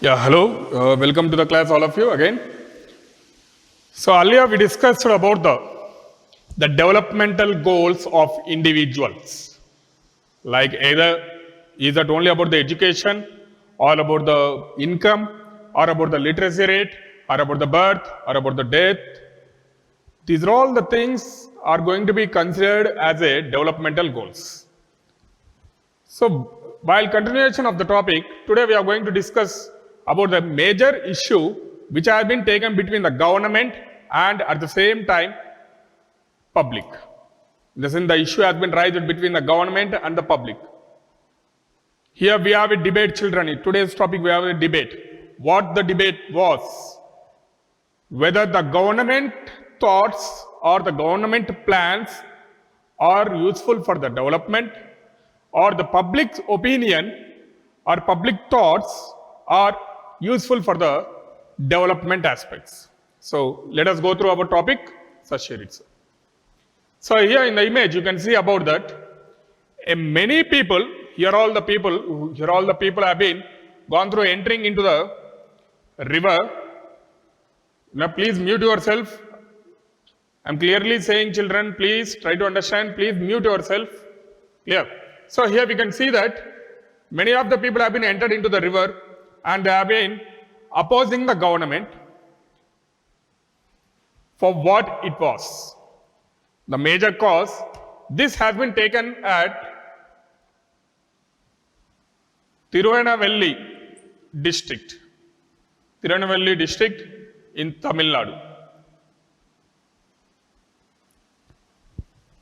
Yeah, hello. Welcome to the class, all of you again. So earlier we discussed about the developmental goals of individuals. Like either is that only about the education, or about the income, or about the literacy rate, or about the birth, or about the death. These are all the things are going to be considered as a developmental goals. So, while continuation of the topic, today we are going to discuss about the major issue which has been taken between the government and at the same time public. This is the issue has been raised between the government and the public. Here we have a debate, children. In today's topic we have a debate. What the debate was, whether the government thoughts or the government plans are useful for the development, or the public's opinion or public thoughts are useful for the development aspects. So let us go through our topic. So here in the image you can see about that. Many people, here all the people have been gone through entering into the river. Now please mute yourself. I'm clearly saying, children, please try to understand. Please mute yourself. Clear? So here we can see that many of the people have been entered into the river and they have been opposing the government for what it was. The major cause, this has been taken at Tiruvannamalai district in Tamil Nadu.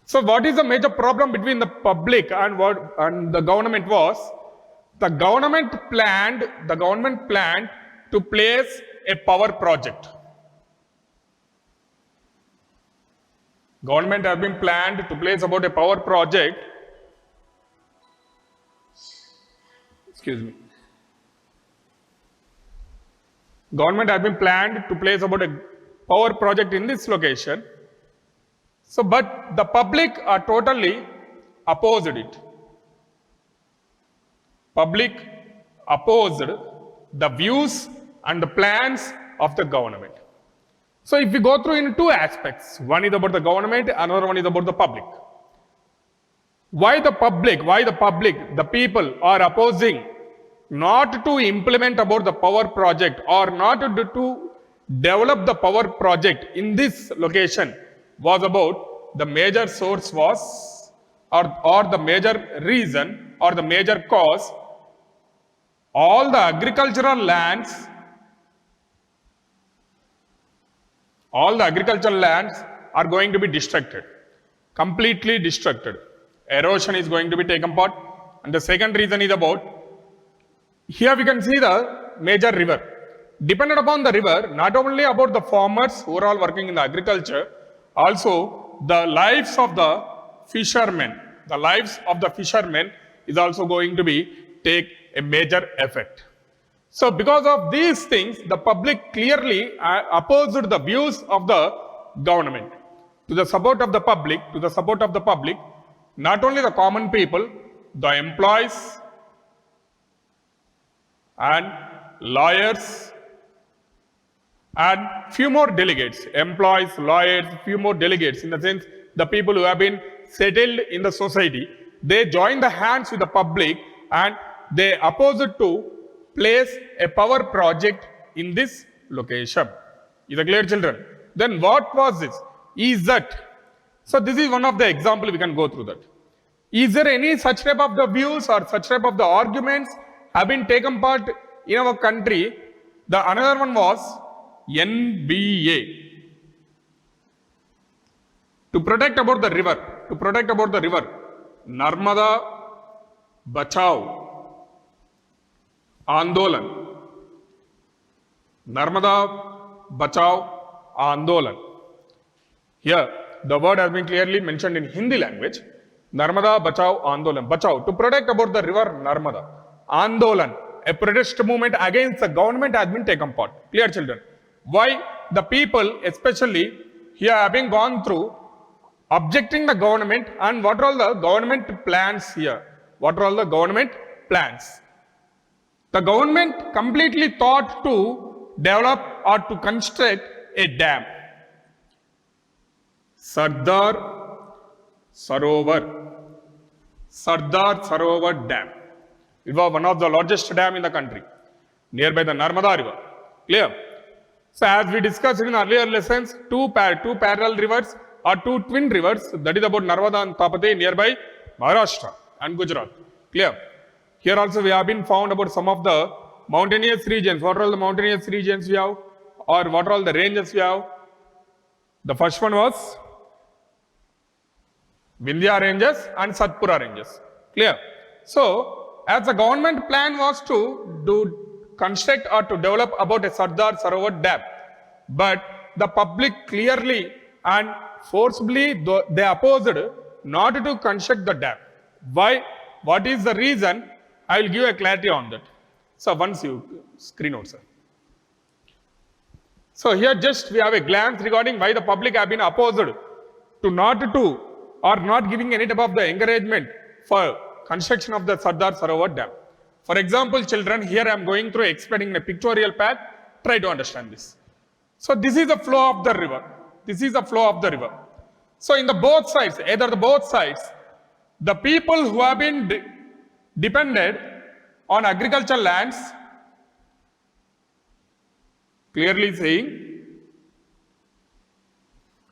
So what is the major problem between the public and the government was, the government planned to place a power project. Government has been planned to place about a power project. Excuse me. Government has been planned to place about a power project in this location. So, but the public are totally opposed it. Public opposed the views and the plans of the government. So, if we go through in two aspects, one is about the government, another one is about the public. Why the public? The people are opposing not to implement about the power project or not to develop the power project in this location was about the major source was or the major reason or the major cause, all the agricultural lands are going to be destructed, completely destructed. Erosion is going to be taken part. And the second reason is about, here we can see the major river. Dependent upon the river, not only about the farmers who are all working in the agriculture, also the lives of the fishermen. The lives of the fishermen is also going to be take a major effect. So because of these things, the public clearly opposed the views of the government. To the support of the public, not only the common people, the employees and lawyers and few more delegates, employees, lawyers, few more delegates, in the sense the people who have been settled in the society, they join the hands with the public and they opposed to place a power project in this location. Is it clear, children? Then what was this? Is that? So this is one of the example we can go through that. Is there any such type of the views or such type of the arguments have been taken part in our country? The another one was NBA. To protect about the river, Narmada Bachao Andolan. Narmada Bachao Andolan. Here, the word has been clearly mentioned in Hindi language. Narmada Bachao Andolan. Bachao, to protect about the river Narmada. Andolan, a protest movement against the government has been taken part. Clear, children? Why the people, especially here, having gone through objecting the government, and what are all the government plans here? What are all the government plans? The government completely thought to develop or to construct a dam. Sardar Sarovar Dam. It was one of the largest dam in the country, nearby the Narmada River. Clear? So as we discussed in earlier lessons, two parallel rivers or two twin rivers, that is about Narmada and Tapati, nearby Maharashtra and Gujarat. Clear? Here also we have been found about some of the mountainous regions. What are all the mountainous regions we have, or what are all the ranges we have? The first one was Vindhya ranges and Satpura ranges. Clear? So, as the government plan was to construct or to develop about a Sardar Sarovar Dam, but the public clearly and forcibly they opposed not to construct the dam. Why? What is the reason? I will give a clarity on that. So, once you screen out, sir. So, here just we have a glance regarding why the public have been opposed to not to or not giving any type of the encouragement for construction of the Sardar Sarovar Dam. For example, children, here I am going through explaining a pictorial path. Try to understand this. So, this is the flow of the river. This is the flow of the river. So, in the both sides, either the both sides, the people who have been depended on agricultural lands, clearly saying,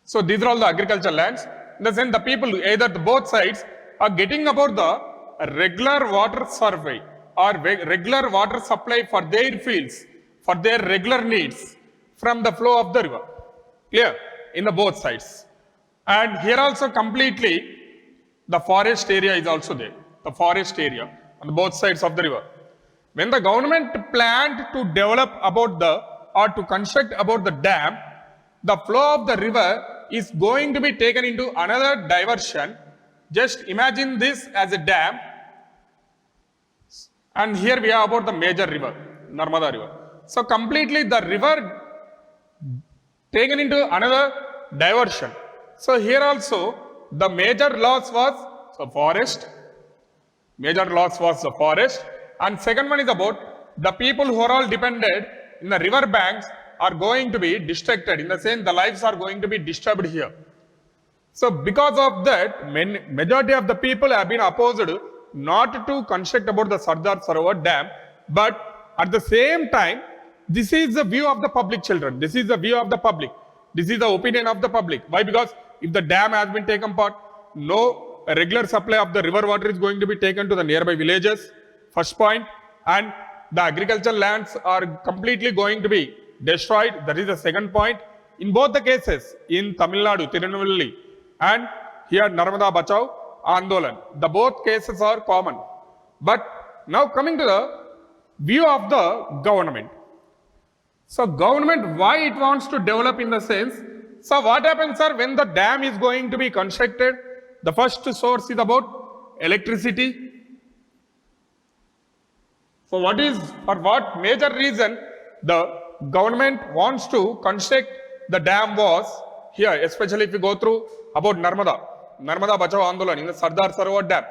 so these are all the agricultural lands. In the sense, the people, either the both sides, are getting about the regular water survey or regular water supply for their fields, for their regular needs from the flow of the river. Clear? In the both sides. And here also completely the forest area is also there. The forest area on both sides of the river. When the government planned to develop about the or to construct about the dam, the flow of the river is going to be taken into another diversion. Just imagine this as a dam, and here we have about the major river, Narmada River. So completely the river taken into another diversion. So here also the major loss was the forest. Major loss was the forest. And second one is about the people who are all dependent in the river banks are going to be distracted. In the sense, the lives are going to be disturbed here. So because of that, majority of the people have been opposed not to construct about the Sardar Sarovar Dam, but at the same time, this is the view of the public, children. This is the view of the public. This is the opinion of the public. Why? Because if the dam has been taken part, no regular supply of the river water is going to be taken to the nearby villages, first point, and the agricultural lands are completely going to be destroyed. That is the second point. In both the cases, in Tamil Nadu, Tirunelveli, and here Narmada Bachao Andolan, the both cases are common. But now coming to the view of the government. So government, why it wants to develop in the sense, so what happens, sir, when the dam is going to be constructed? The first source is about electricity. So what is, for what major reason the government wants to construct the dam was here, especially if you go through about Narmada Bachao Andolan in the Sardar Sarovar Dam,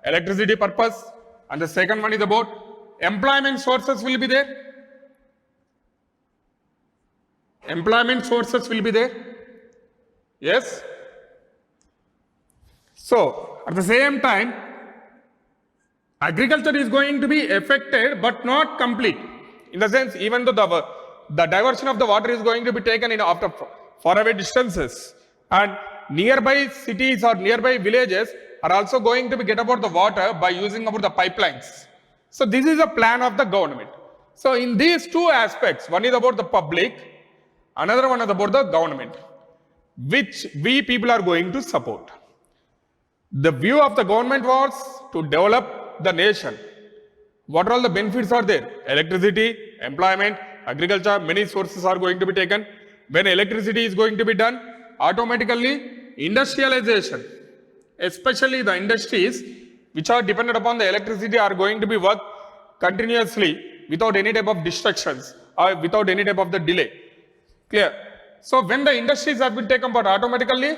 electricity purpose, and the second one is about employment sources will be there. Employment sources will be there. Yes. So at the same time, agriculture is going to be affected but not complete. In the sense, even though the diversion of the water is going to be taken in after faraway distances, and nearby cities or nearby villages are also going to be get about the water by using about the pipelines. So this is a plan of the government. So in these two aspects, one is about the public, another one is about the government, which we people are going to support. The view of the government was to develop the nation. What are all the benefits are there? Electricity, employment, agriculture, many sources are going to be taken. When electricity is going to be done, automatically industrialization, especially the industries which are dependent upon the electricity are going to be work continuously without any type of distractions or without any type of the delay. Clear? So when the industries have been taken part, automatically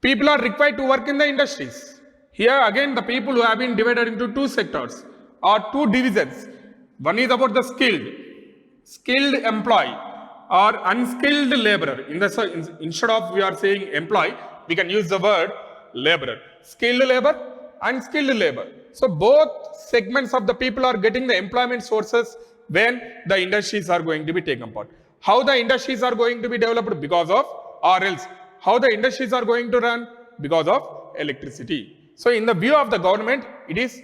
people are required to work in the industries. Here again the people who have been divided into two sectors or two divisions. One is about the skilled employee or unskilled laborer. Instead of we are saying employee, we can use the word laborer. Skilled labor, unskilled labor. So both segments of the people are getting the employment sources when the industries are going to be taken part. How the industries are going to be developed? Because of, or else how the industries are going to run? Because of electricity. So in the view of the government, it is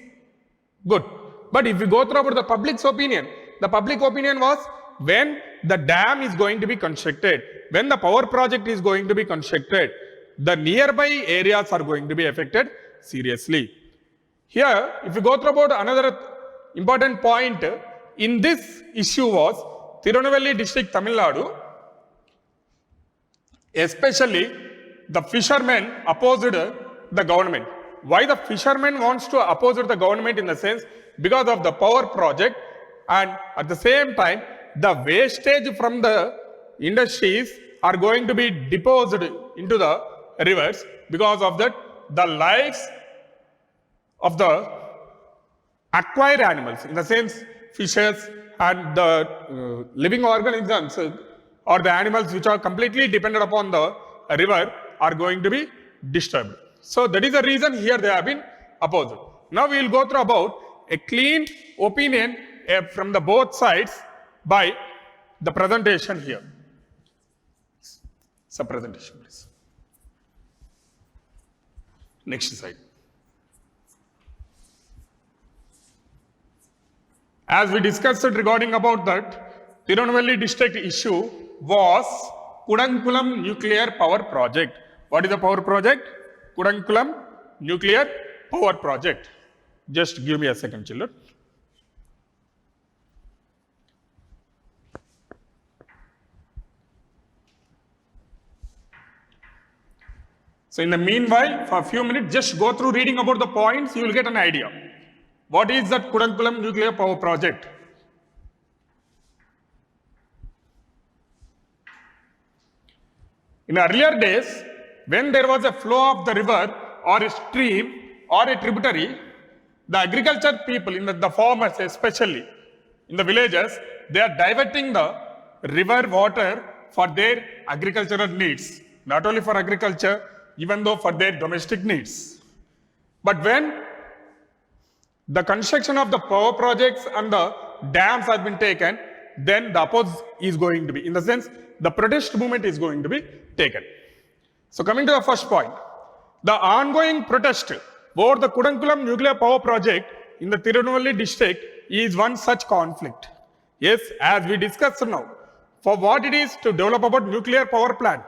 good. But if we go through about the public's opinion, the public opinion was when the dam is going to be constructed, when the power project is going to be constructed, the nearby areas are going to be affected seriously. Here, if you go through about another important point in this issue was Tirunelveli district, Tamil Nadu, especially the fishermen opposed the government. Why the fishermen wants to oppose the government? In the sense, because of the power project, and at the same time, the wastage from the industries are going to be deposited into the rivers. Because of that, the lives of the acquired animals, in the sense fishes and the living organisms or the animals which are completely dependent upon the river are going to be disturbed. So that is the reason here they have been opposed. Now we will go through about a clean opinion from the both sides by the presentation here. Sub presentation, please. Next slide. As we discussed regarding about that, Tirunelveli district issue was Kudankulam nuclear power project. What is the power project? Kudankulam nuclear power project. Just give me a second, children. So in the meanwhile, for a few minutes, just go through reading about the points, you will get an idea. What is that Kudankulam nuclear power project? In earlier days, when there was a flow of the river or a stream or a tributary, the agriculture people, in the farmers especially, in the villages, they are diverting the river water for their agricultural needs. Not only for agriculture, even though for their domestic needs. But when the construction of the power projects and the dams has been taken, then the oppose is going to be, in the sense, the protest movement is going to be taken. So coming to the first point, the ongoing protest over the Kudankulam nuclear power project in the Tirunelveli district is one such conflict. Yes, as we discussed now, for what it is to develop about nuclear power plant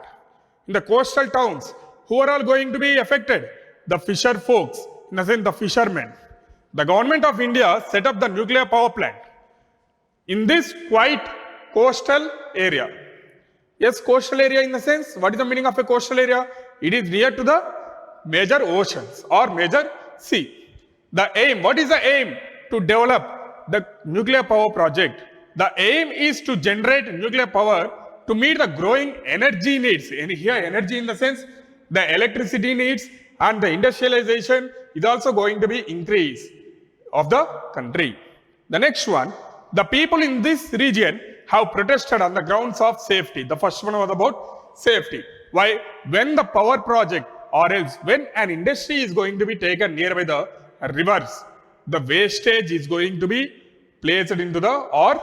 in the coastal towns, who are all going to be affected? The fisher folks, in the sense the fishermen. The government of India set up the nuclear power plant in this quite coastal area. Yes, coastal area in the sense, what is the meaning of a coastal area? It is near to the major oceans or major sea. The aim, what is the aim to develop the nuclear power project? The aim is to generate nuclear power to meet the growing energy needs. And here energy in the sense, the electricity needs and the industrialization is also going to be increased of the country. The next one, the people in this region have protested on the grounds of safety. The first one was about safety. Why? When the power project or else when an industry is going to be taken nearby the rivers, the wastage is going to be placed into the or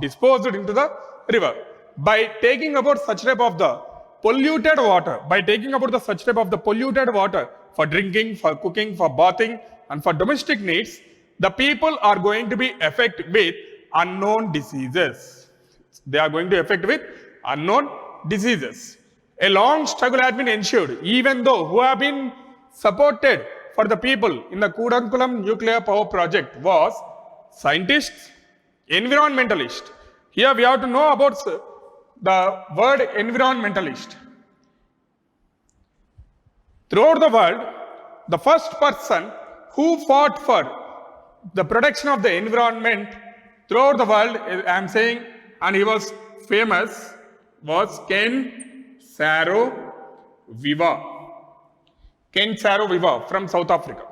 disposed into the river. By taking about such type of the polluted water, for drinking, for cooking, for bathing and for domestic needs, the people are going to be affected with unknown diseases. They are going to affect with unknown diseases. A long struggle has been ensured, even though who have been supported for the people in the Kudankulam nuclear power project was scientists, environmentalists. Here we have to know about the word environmentalist. Throughout the world, the first person who fought for the protection of the environment throughout the world, I am saying, and he was famous, was Ken Saro Wiwa. Ken Saro Wiwa from South Africa.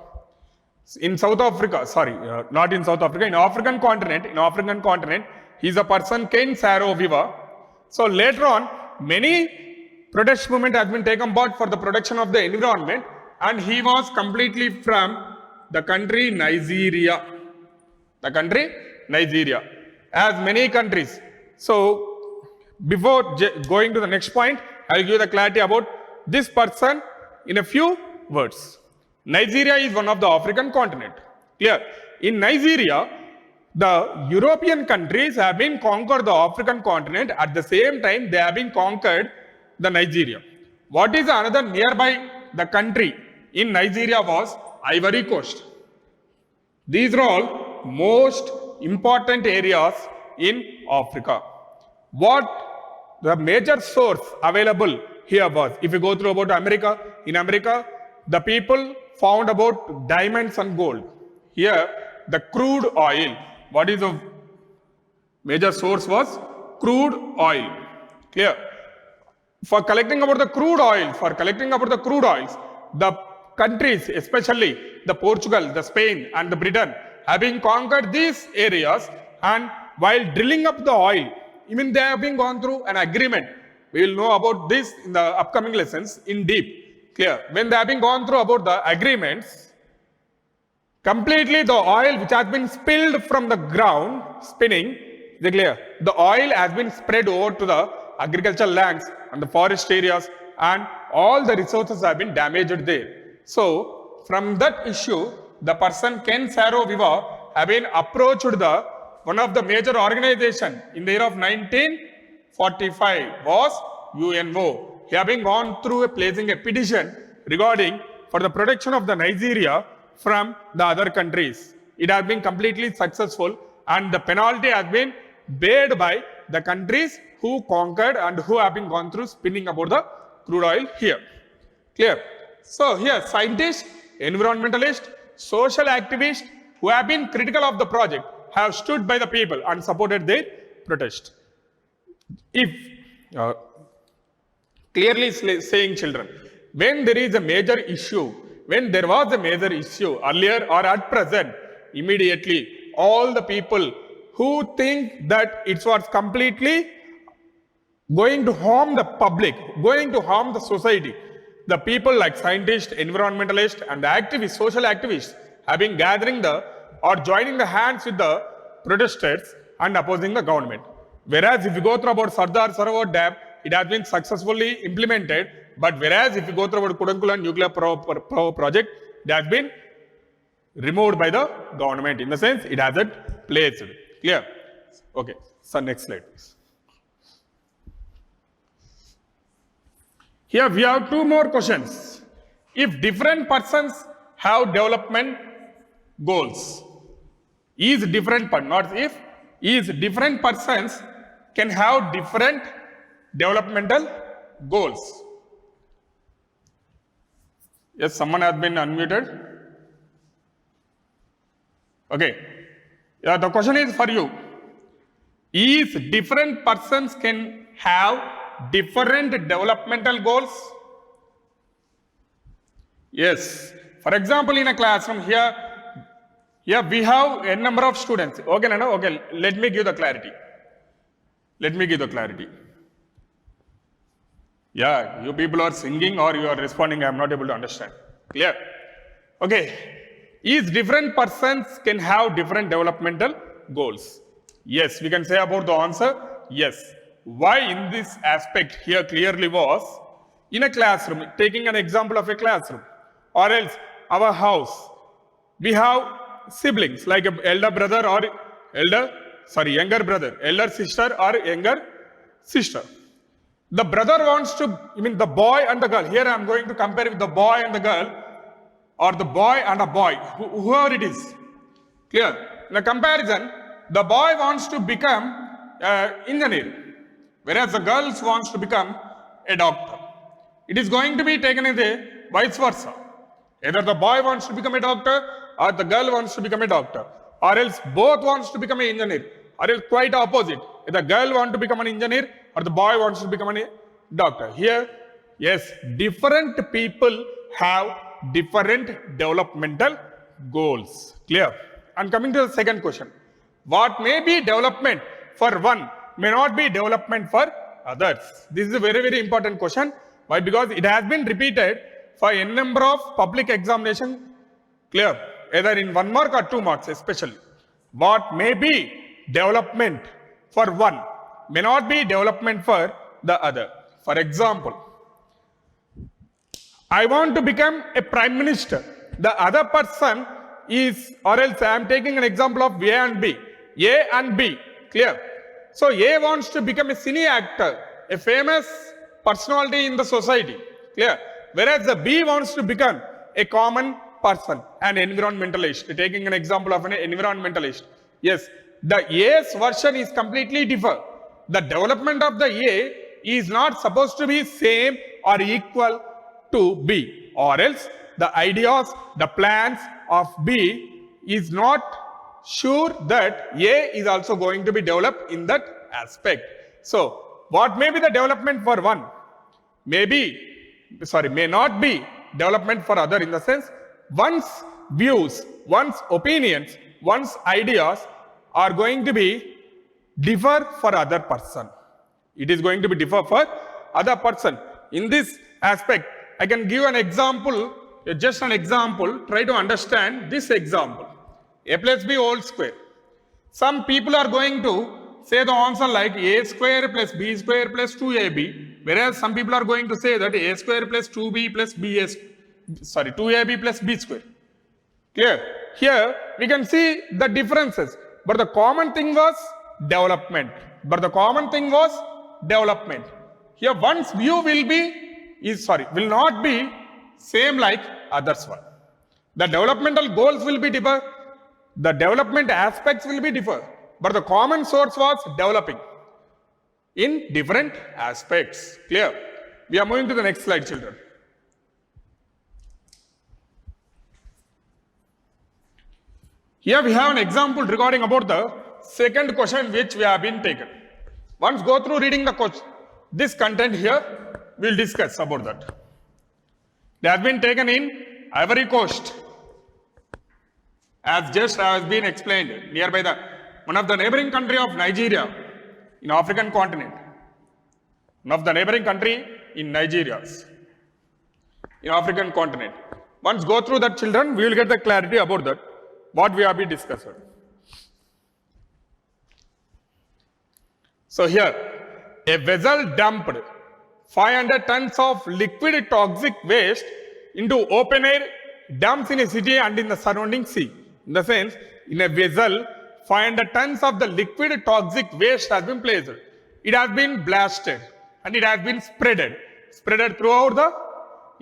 In South Africa, sorry, not in South Africa, in African continent, he is a person Ken Saro-Wiwa. So later on, many protest movement has been taken part for the protection of the environment, and he was completely from the country Nigeria. The country Nigeria, as many countries. So before going to the next point, I will give the clarity about this person in a few words. Nigeria is one of the African continent. Clear? In Nigeria, the European countries have been conquered the African continent. At the same time, they have been conquered the Nigeria. What is another nearby the country in Nigeria was Ivory Coast. These are all most important areas in Africa. What the major source available here was, if you go through about America, in America, the people found about diamonds and gold. Here, the crude oil. What is the major source was? Crude oil. Clear? For collecting about the crude oils, the countries, especially the Portugal, the Spain and the Britain, having conquered these areas, and while drilling up the oil, even they have been gone through an agreement. We will know about this in the upcoming lessons in deep. Clear? When they have been gone through about the agreements, completely the oil which has been spilled from the ground, spinning, is it clear? The oil has been spread over to the agricultural lands and the forest areas, and all the resources have been damaged there. So, from that issue, the person Ken Saro-Wiwa have been approached the one of the major organization in the year of 1945 was UNO. He have been gone through placing a petition regarding for the protection of the Nigeria from the other countries. It has been completely successful, and the penalty has been paid by the countries who conquered and who have been gone through spinning about the crude oil here. Clear? So here scientists, environmentalists, social activists who have been critical of the project have stood by the people and supported their protest. If clearly saying children, when there is a major issue, when there was a major issue earlier or at present, immediately all the people who think that it was completely going to harm the public, going to harm the society, the people like scientists, environmentalists and the activists, social activists have been gathering or joining the hands with the protesters and opposing the government. Whereas if you go through about Sardar Sarovar Dam, it has been successfully implemented, but whereas if you go through about Kudankulam nuclear power project, it has been removed by the government, in the sense it hasn't placed. Clear? Okay, so next slide please. Here we have two more questions. If different persons have development goals, is different persons can have different developmental goals. Yes, someone has been unmuted. Okay. Yeah, the question is for you. Is different persons can have different developmental goals? Yes. For example, in a classroom here we have a number of students. Okay, no, okay. Let me give the clarity. Yeah, you people are singing or you are responding. I am not able to understand. Clear? Okay. Is different persons can have different developmental goals? Yes, we can say about the answer. Yes. Why in this aspect here clearly was, in a classroom, taking an example of a classroom, or else our house, we have siblings like an elder brother or younger brother, elder sister or younger sister. The brother wants to, the boy and the girl. Here I am going to compare with the boy and the girl, or the boy and a boy, whoever it is. Clear? In a comparison, the boy wants to become engineer, whereas the girl wants to become a doctor. It is going to be taken as a vice versa. Either the boy wants to become a doctor or the girl wants to become a doctor, or else both wants to become an engineer, or else quite opposite. If the girl wants to become an engineer or the boy wants to become a doctor. Here, yes, different people have different developmental goals. Clear? And coming to the second question. What may be development for one may not be development for others. This is a very, very important question. Why? Because it has been repeated for a number of public examination. Clear? Either in 1 mark or 2 marks especially. What may be development for one may not be development for the other. For example, I want to become a prime minister. The other person is, or else I am taking an example of A and B. A and B, clear? So A wants to become a cine actor, a famous personality in the society, clear? Whereas the B wants to become a common person, an environmentalist, taking an example of an environmentalist. Yes, the A's version is completely different. The development of the A is not supposed to be same or equal to B, or else the ideas, the plans of B is not sure that A is also going to be developed in that aspect. So, what may be the development for one? May not be development for other, in the sense one's views, one's opinions, one's ideas are going to be differ for other person. It is going to be differ for other person. In this aspect, I can give an example, just an example. Try to understand this example. A plus B whole square. Some people are going to say the answer like A square plus B square plus 2AB, whereas some people are going to say that A square plus 2B plus 2AB plus B square. Clear? Here we can see the differences, but the common thing was development. Here one's view will not be same like others one. The developmental goals will be differ, the development aspects will be differ, but the common source was developing in different aspects. Clear? We are moving to the next slide, children. Here we have an example regarding about the second question which we have been taken. Once go through reading the question, this content here, we will discuss about that. They have been taken in Ivory Coast, as just has been explained, nearby one of the neighboring country of Nigeria in African continent. One of the neighboring country in Nigeria, in African continent. Once go through that, children, we will get the clarity about that, what we have been discussing. So here, a vessel dumped 500 tons of liquid toxic waste into open air dumps in a city and in the surrounding sea. In the sense, in a vessel, 500 tons of the liquid toxic waste has been placed. It has been blasted and it has been spreaded throughout the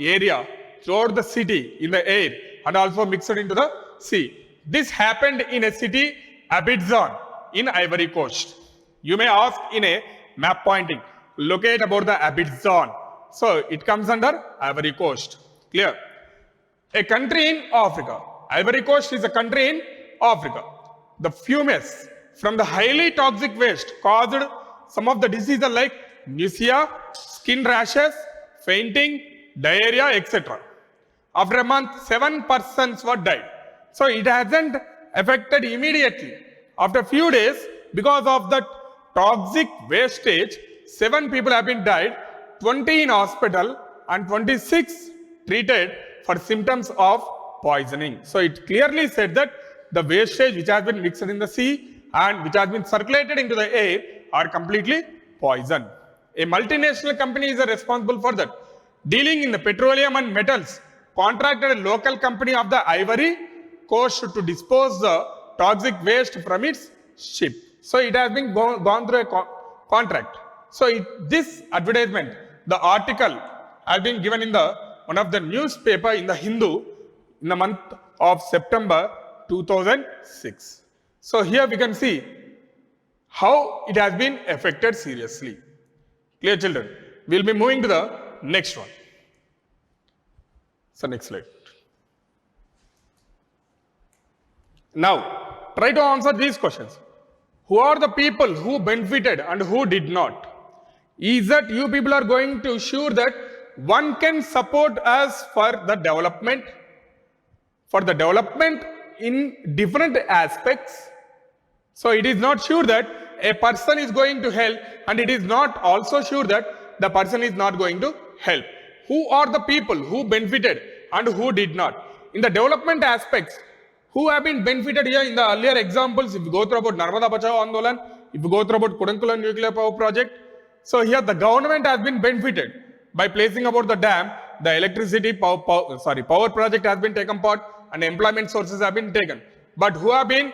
area, throughout the city, in the air, and also mixed into the sea. This happened in a city, Abidjan, in Ivory Coast. You may ask in a map pointing, locate about the Abidjan. So it comes under Ivory Coast. Clear? A country in Africa. Ivory Coast is a country in Africa. The fumes from the highly toxic waste caused some of the diseases like nausea, skin rashes, fainting, diarrhea, etc. After a month, 7 persons were died. So it hasn't affected immediately. After a few days, because of that toxic wastage, 7 people have been died, 20 in hospital and 26 treated for symptoms of poisoning. So it clearly said that the wastage which has been mixed in the sea and which has been circulated into the air are completely poison. A multinational company is responsible for that. Dealing in the petroleum and metals, contracted a local company of the Ivory Coast to dispose the toxic waste from its ship. So it has been gone through a contract. So this advertisement, the article has been given in one of the newspaper in the Hindu in the month of September 2006. So here we can see how it has been affected seriously. Clear, children? We will be moving to the next one. So next slide. Now, try to answer these questions. Who are the people who benefited and who did not? Is that you people are going to ensure that one can support us for the development for the development in different aspects. So it is not sure that a person is going to help, and it is not also sure that the person is not going to help. Who are the people who benefited and who did not? In the development aspects, who have been benefited here in the earlier examples, if you go through about Narmada Bachao Andolan, if you go through about Kudankulam nuclear power project, so here the government has been benefited by placing about the dam, the electricity power project has been taken part, and employment sources have been taken. But who have been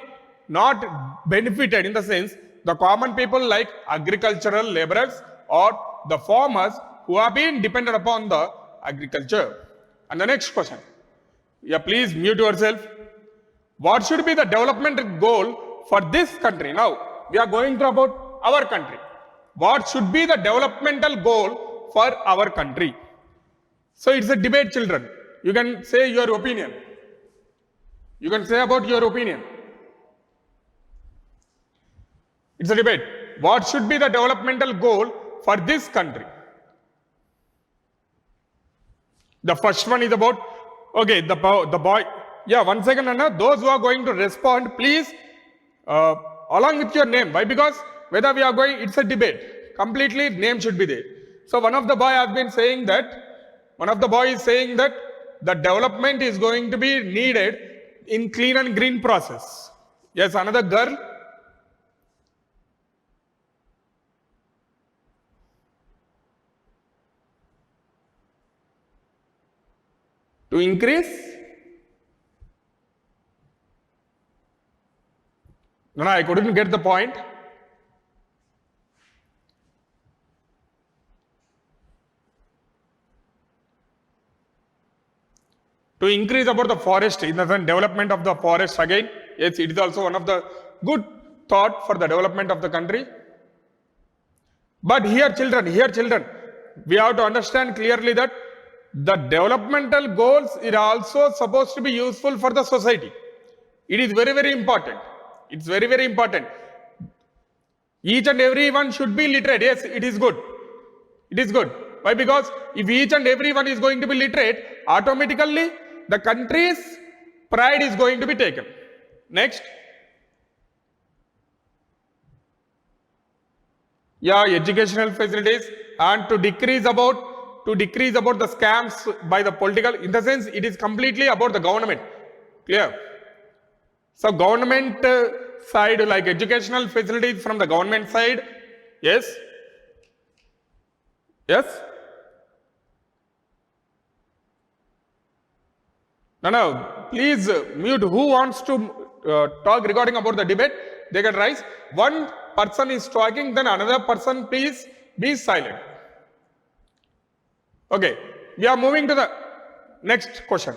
not benefited in the sense, the common people like agricultural laborers or the farmers who have been dependent upon the agriculture. And the next question, yeah, please mute yourself. What should be the development goal for this country? Now, we are going to about our country. What should be the developmental goal for our country? So it's a debate, children. You can say your opinion. You can say about your opinion. It's a debate. What should be the developmental goal for this country? The first one is about, okay, the boy. Yeah, 1 second, Anna. Those who are going to respond, please, along with your name. Why? Because whether we are going, it's a debate. Completely, name should be there. So one of the boy has been saying that, the development is going to be needed in clean and green process. Yes, another girl. To increase? No, I couldn't get the point. To increase about the forest, in the development of the forest again. Yes, it is also one of the good thought for the development of the country. But here children, we have to understand clearly that the developmental goals are also supposed to be useful for the society. It is very, very important. It's very, very important. Each and everyone should be literate. Yes, it is good. It is good. Why? Because if each and everyone is going to be literate, automatically the country's pride is going to be taken. Next. Yeah, educational facilities, and to decrease about the scams by the political, in the sense it is completely about the government. Clear? So government side, like educational facilities from the government side. Yes? Yes? No, please mute. Who wants to talk regarding about the debate? They can rise. One person is talking, then another person, please be silent. Okay, we are moving to the next question.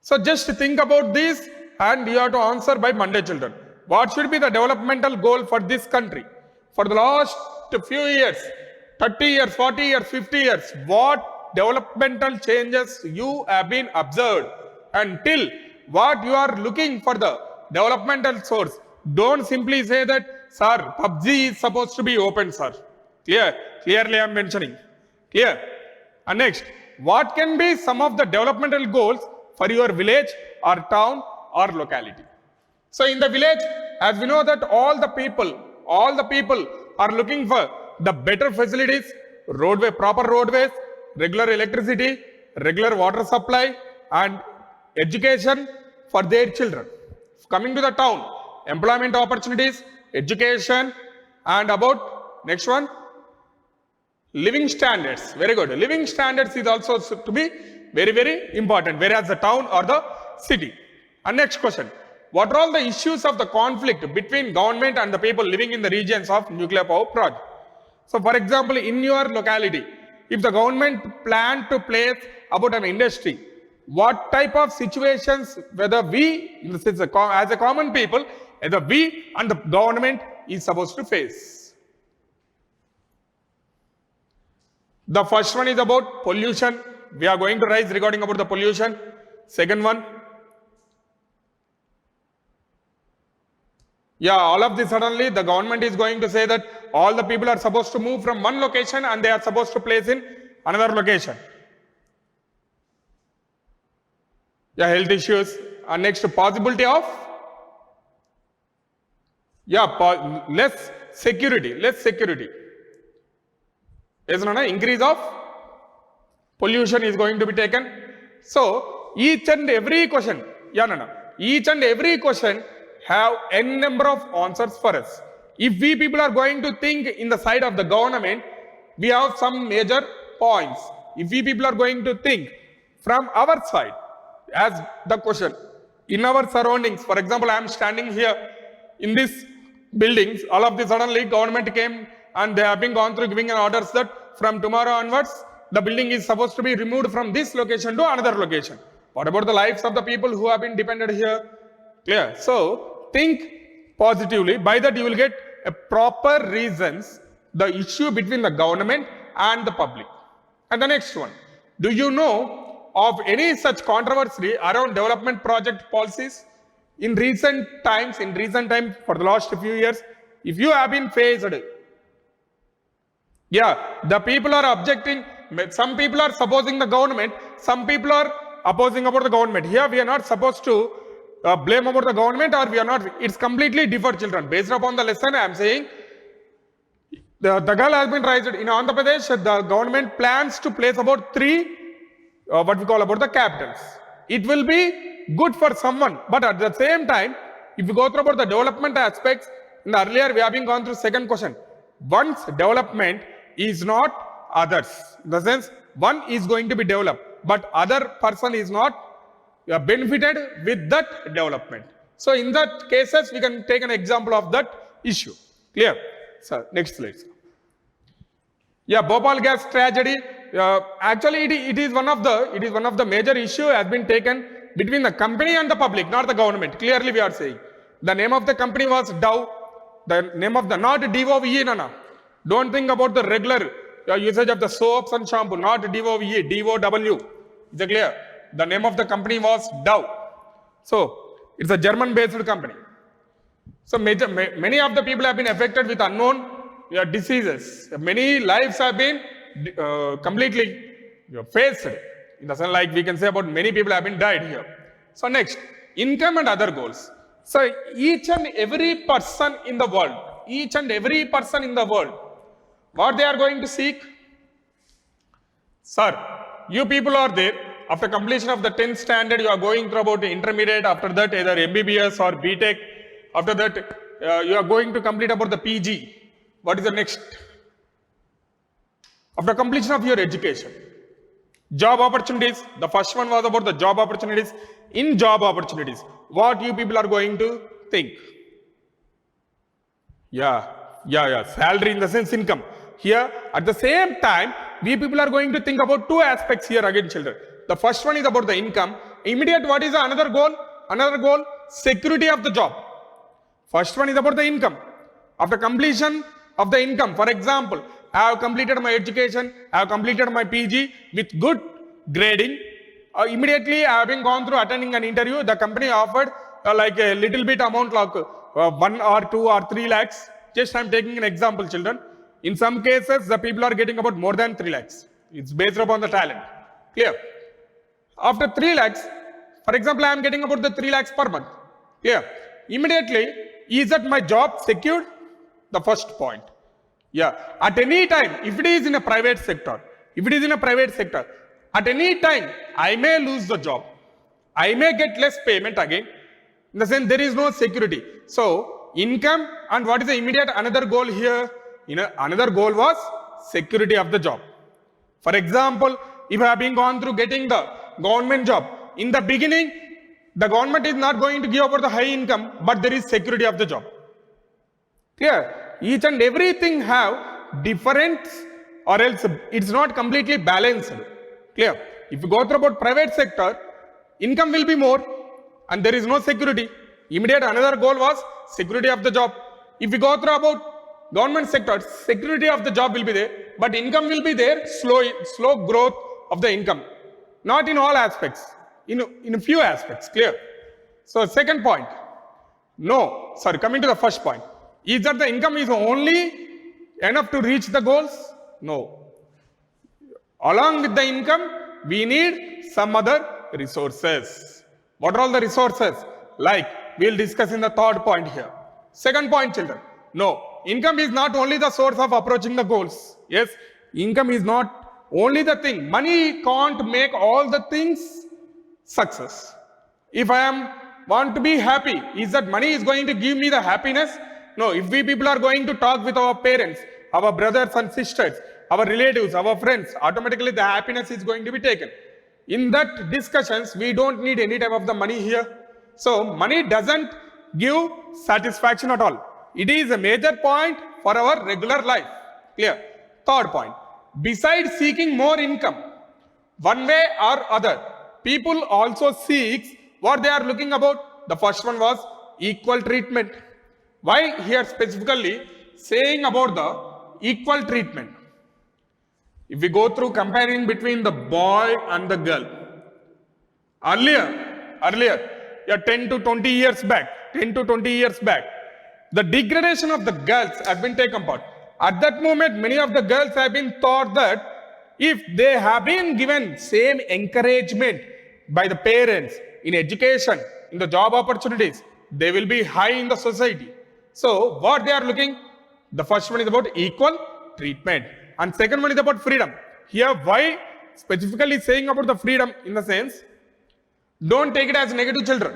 So just think about this and you have to answer by Monday, children. What should be the developmental goal for this country? For the last few years, 30 years, 40 years, 50 years, what developmental changes you have been observed? Until what you are looking for the developmental source. Don't simply say that, sir, PUBG is supposed to be open, sir. Clear? Clearly I am mentioning. Clear? And next, what can be some of the developmental goals for your village or town or locality? So in the village, as we know that all the people are looking for the better facilities, proper roadways, regular electricity, regular water supply, and education for their children. Coming to the town, employment opportunities, education, and about next one, living standards. Very good. Living standards is also to be very, very important, whereas the town or the city. And next question, what are all the issues of the conflict between government and the people living in the regions of nuclear power project? So for example, in your locality, if the government plan to place about an industry, what type of situations, whether we, in the sense as a common people, whether we and the government is supposed to face? The first one is about pollution. We are going to rise regarding about the pollution. Second one, yeah, all of this suddenly the government is going to say that all the people are supposed to move from one location and they are supposed to place in another location. Yeah, health issues, next possibility of less security. Yes, no, increase of pollution is going to be taken. So each and every question, each and every question have n number of answers for us. If we people are going to think in the side of the government, we have some major points. If we people are going to think from our side, as the question in our surroundings, for example, I am standing here in this buildings, all of this suddenly government came and they have been gone through giving an orders that from tomorrow onwards the building is supposed to be removed from this location to another location. What about the lives of the people who have been dependent here? Clear? So think positively. By that you will get a proper reasons the issue between the government and the public. And the next one, do you know of any such controversy around development project policies in recent times for the last few years? If you have been faced, the people are objecting, some people are supposing the government, some people are opposing about the government. Here we are not supposed to blame about the government, or we are not, it's completely different, children. Based upon the lesson I am saying, the girl has been raised in Andhra Pradesh. The government plans to place about 3 what we call about the capitals. It will be good for someone, but at the same time, if you go through about the development aspects, in the earlier we have been gone through second question. One's development is not others. In the sense, one is going to be developed, but other person is not benefited with that development. So in that cases, we can take an example of that issue. Clear? So next slide. Bhopal gas tragedy. Actually, it is one of the major issue has been taken between the company and the public, not the government. Clearly, we are saying the name of the company was Dow. The name of the not DOVE, Nana. Don't think about the regular usage of the soaps and shampoo. Not DOVE, DOW. Is it clear? The name of the company was Dow. So it's a German-based company. So many of the people have been affected with unknown diseases. Many lives have been completely faced. In the sense, like we can say about many people have been died here. So next, income and other goals. So each and every person in the world, what they are going to seek? Sir, you people are there. After completion of the 10th standard, you are going through about the intermediate. After that, either MBBS or BTech. After that, you are going to complete about the PG. What is the next? After completion of your education, job opportunities. The first one was about the job opportunities. In job opportunities, what you people are going to think? Salary, in the sense income. Here, at the same time, we people are going to think about 2 aspects here again, children. The first one is about the income. Immediate, what is another goal? Another goal, security of the job. First one is about the income. After completion of the income, for example, I have completed my education, I have completed my PG with good grading. Immediately, I have been gone through attending an interview. The company offered like a little bit amount, like 1 or 2 or 3 lakhs. Just I am taking an example, children. In some cases, the people are getting about more than 3 lakhs. It's based upon the talent. Clear? After 3 lakhs, for example, I am getting about the 3 lakhs per month. Clear? Immediately, is that my job secured? The first point. At any time, if it is in a private sector, at any time, I may lose the job. I may get less payment again. In the sense, there is no security. So, income and what is the immediate another goal here? Another goal was security of the job. For example, if I have been gone through getting the government job, in the beginning, the government is not going to give over the high income, but there is security of the job. Clear? Each and everything have different, or else it's not completely balanced. Clear? If you go through about private sector, income will be more and there is no security. Immediate another goal was security of the job. If you go through about government sector, security of the job will be there, but income will be there, slow growth of the income. Not in all aspects, in a few aspects. Clear? So second point, coming to the first point, is that the income is only enough to reach the goals? No. Along with the income, we need some other resources. What are all the resources? Like we'll discuss in the third point here. Second point, children. No, income is not only the source of approaching the goals. Yes, income is not only the thing. Money can't make all the things success. If I want to be happy, is that money is going to give me the happiness? No, if we people are going to talk with our parents, our brothers and sisters, our relatives, our friends, automatically the happiness is going to be taken. In that discussions, we don't need any type of the money here. So money doesn't give satisfaction at all. It is a major point for our regular life. Clear? Third point. Besides seeking more income, one way or other, people also seek what they are looking about. The first one was equal treatment. Why here specifically saying about the equal treatment? If we go through comparing between the boy and the girl, earlier, yeah, 10 to 20 years back, the degradation of the girls has been taken part. At that moment, many of the girls have been thought that if they have been given same encouragement by the parents in education, in the job opportunities, they will be high in the society. So what they are looking, the first one is about equal treatment and second one is about freedom. Here why specifically saying about the freedom in the sense, don't take it as negative, children.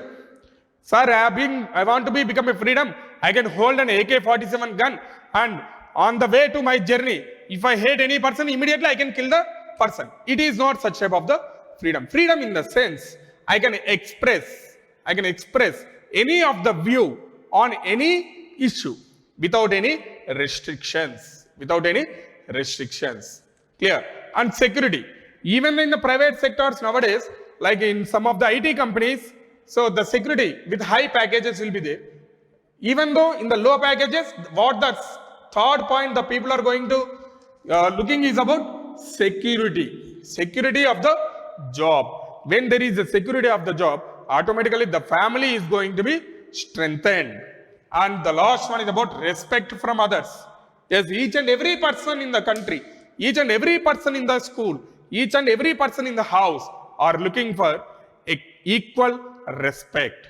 Sir, I want to become a freedom. I can hold an AK-47 gun and on the way to my journey, if I hate any person, immediately I can kill the person. It is not such type of the freedom. Freedom in the sense, I can express any of the view on any issue without any restrictions. Clear? And security. Even in the private sectors nowadays, like in some of the IT companies, so the security with high packages will be there. Even though in the low packages, what the third point the people are going to looking is about security. Security of the job. When there is a security of the job, automatically the family is going to be strengthened. And the last one is about respect from others. Yes, each and every person in the country, each and every person in the school, each and every person in the house are looking for equal respect.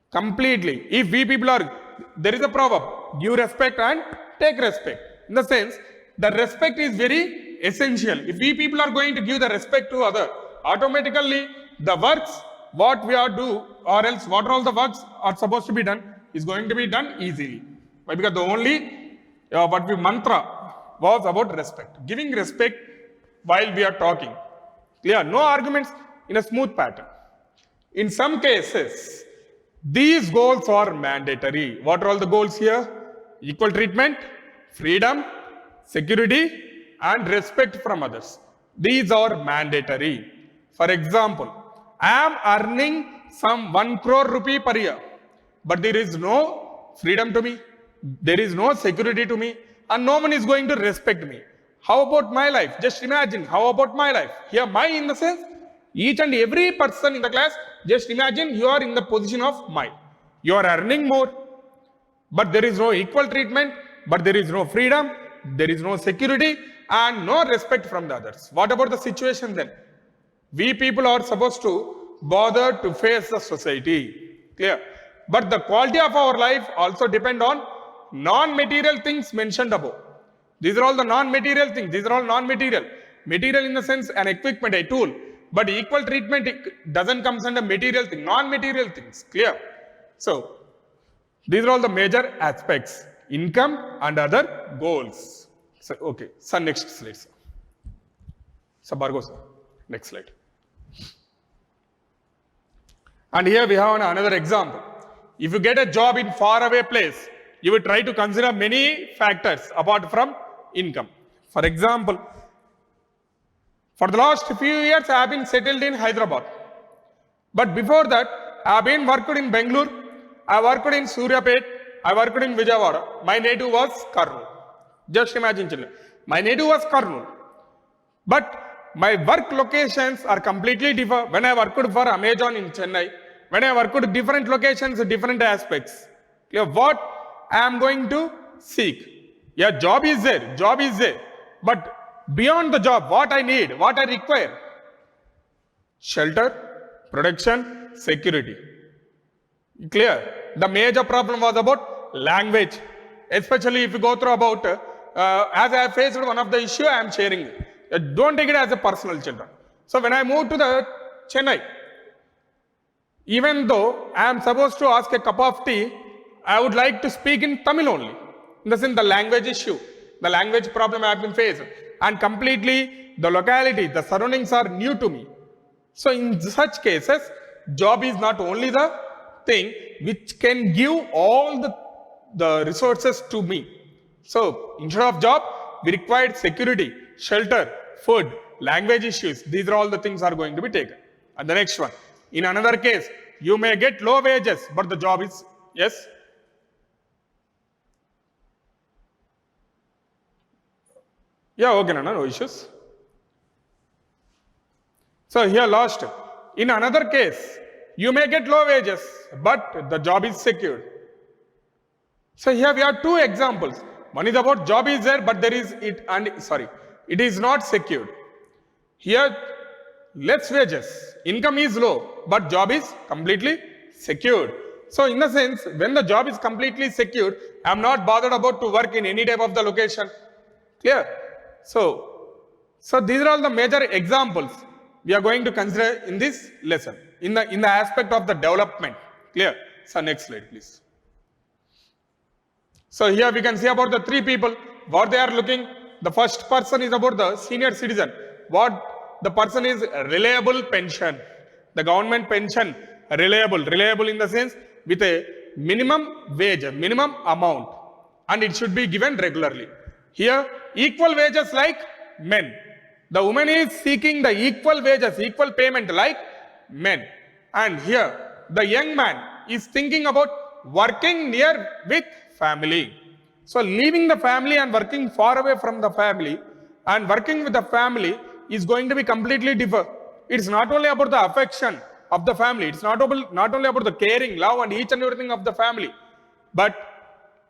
Completely. If we people are, there is a proverb, give respect and take respect. In the sense, the respect is very essential. If we people are going to give the respect to other, automatically the works, what we are do, or else what all the works are supposed to be done, is going to be done easily. Why? Because the only mantra was about respect. Giving respect while we are talking. Clear? No arguments in a smooth pattern. In some cases, these goals are mandatory. What are all the goals here? Equal treatment, freedom, security, and respect from others. These are mandatory. For example, I am earning some 1 crore rupee per year, but there is no freedom to me, there is no security to me, and no one is going to respect me. How about my life? Just imagine, how about my life? Here, my in the sense, each and every person in the class, just imagine you are in the position of my. You are earning more, but there is no equal treatment, but there is no freedom, there is no security, and no respect from the others. What about the situation then? We people are supposed to bother to face the society. Clear? But the quality of our life also depend on non-material things mentioned above. These are all the non-material things. These are all non-material. Material in the sense an equipment, a tool. But equal treatment doesn't come under material thing, non-material things. Clear? So, these are all the major aspects. Income and other goals. So, okay. Sir, next slide. Sir, Bhargav, sir. Next slide. And here we have another example. If you get a job in faraway place, you will try to consider many factors apart from income. For example, for the last few years, I have been settled in Hyderabad. But before that, I have been worked in Bangalore, I worked in Suryapet, I worked in Vijayawada. My native was Kurnool. Just imagine, children. My native was Kurnool. But my work locations are completely different. When I worked for Amazon in Chennai, when I worked at different locations, different aspects. What I am going to seek? Yeah, job is there. But beyond the job, what I need, what I require? Shelter, protection, security. Clear? The major problem was about language. Especially if you go through about, as I have faced one of the issue I am sharing. Don't take it as a personal, children. So when I moved to the Chennai, even though I am supposed to ask a cup of tea, I would like to speak in Tamil only. In the sense, the language issue, the language problem I have been faced, and completely the locality, the surroundings are new to me. So in such cases, job is not only the thing which can give all the resources to me. So instead of job, we required security, shelter, food, language issues. These are all the things are going to be taken. And the next one, in another case, you may get low wages, but the job is, yes? Yeah, okay, no issues. So here last, in another case, you may get low wages, but the job is secured. So here we have two examples. One is about job is there, but there is it, and sorry, it is not secured. Here, less wages, income is low, but job is completely secured. So in the sense, when the job is completely secured, I am not bothered about to work in any type of the location. Clear? So these are all the major examples we are going to consider in this lesson, in the aspect of the development. Clear? So next slide, please. So here we can see about the three people, what they are looking. The first person is about the senior citizen. What the person is reliable pension. The government pension, reliable in the sense with a minimum wage, minimum amount, and it should be given regularly. Here, equal wages like men. The woman is seeking the equal wages, equal payment like men. And here, the young man is thinking about working near with family. So, leaving the family and working far away from the family and working with the family is going to be completely different. It's not only about the affection of the family, it's not only about the caring, love and each and everything of the family. But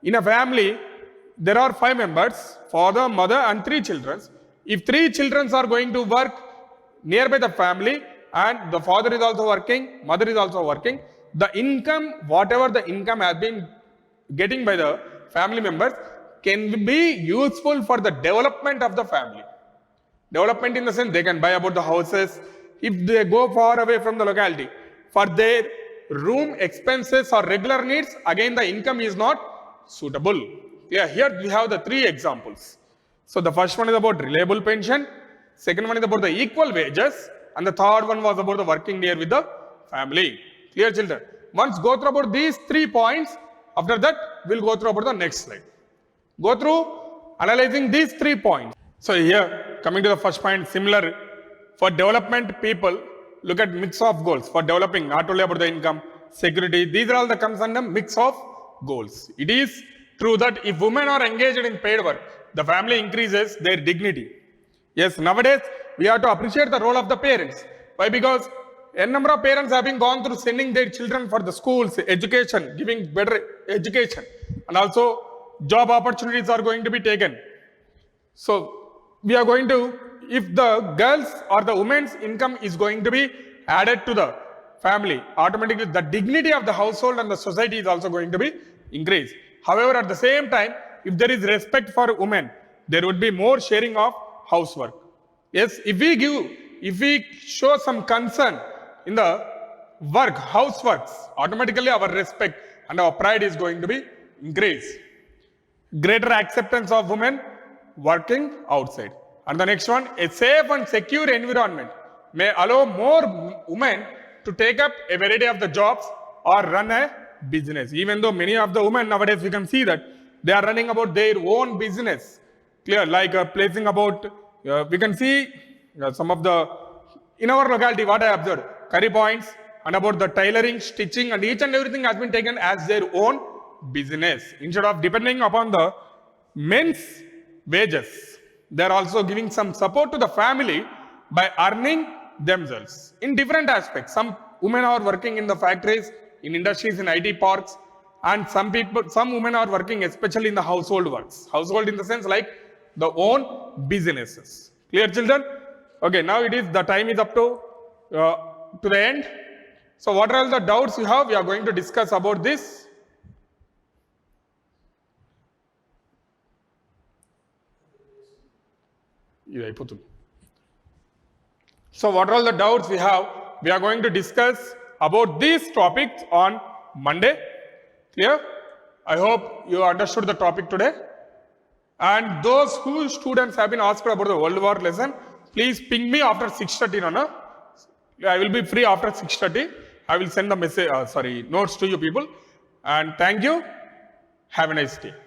in a family, there are 5 members, father, mother and 3 children. If 3 children are going to work nearby the family and the father is also working, mother is also working, the income, whatever the income has been getting by the family members can be useful for the development of the family. Development in the sense they can buy about the houses. If they go far away from the locality, for their room expenses or regular needs, again the income is not suitable. Yeah, here we have the 3 examples. So the first one is about reliable pension, second one is about the equal wages, and the third one was about the working near with the family. Clear, children? Once go through about these 3 points, after that we'll go through about the next slide. Go through analyzing these 3 points. So here, coming to the first point, similar for development people, look at mix of goals for developing, not only about the income, security, these are all the comes under mix of goals. It is true that if women are engaged in paid work, the family increases their dignity. Yes, nowadays we have to appreciate the role of the parents. Why? Because a number of parents have been gone through sending their children for the schools, education, giving better education, and also job opportunities are going to be taken. So we are going to, if the girls or the women's income is going to be added to the family, automatically the dignity of the household and the society is also going to be increased. However, at the same time, if there is respect for women, there would be more sharing of housework. Yes, if we show some concern in the work, houseworks, automatically our respect and our pride is going to be increased. Greater acceptance of women working outside. And the next one, a safe and secure environment may allow more women to take up a variety of the jobs or run a business. Even though many of the women nowadays, we can see that they are running about their own business. Clear, like placing about, we can see some of the, in our locality, what I observed, curry points and about the tailoring, stitching and each and everything has been taken as their own business. Instead of depending upon the men's wages, they are also giving some support to the family by earning themselves in different aspects. Some women are working in the factories, in industries, in IT parks, and some women are working especially in the household works. Household in the sense like the own businesses. Clear, children? Okay, now the time is up to the end. So what are all the doubts you have? We are going to discuss about this. ఇది అయిపోతుంది. So what are all the doubts we have? We are going to discuss about these topics on Monday. Clear? I hope you understood the topic today. And those who students have been asked about the World War lesson, please ping me after 6:30, Nana. I will be free after 6:30. I will send the message, notes to you people. And thank you. Have a nice day.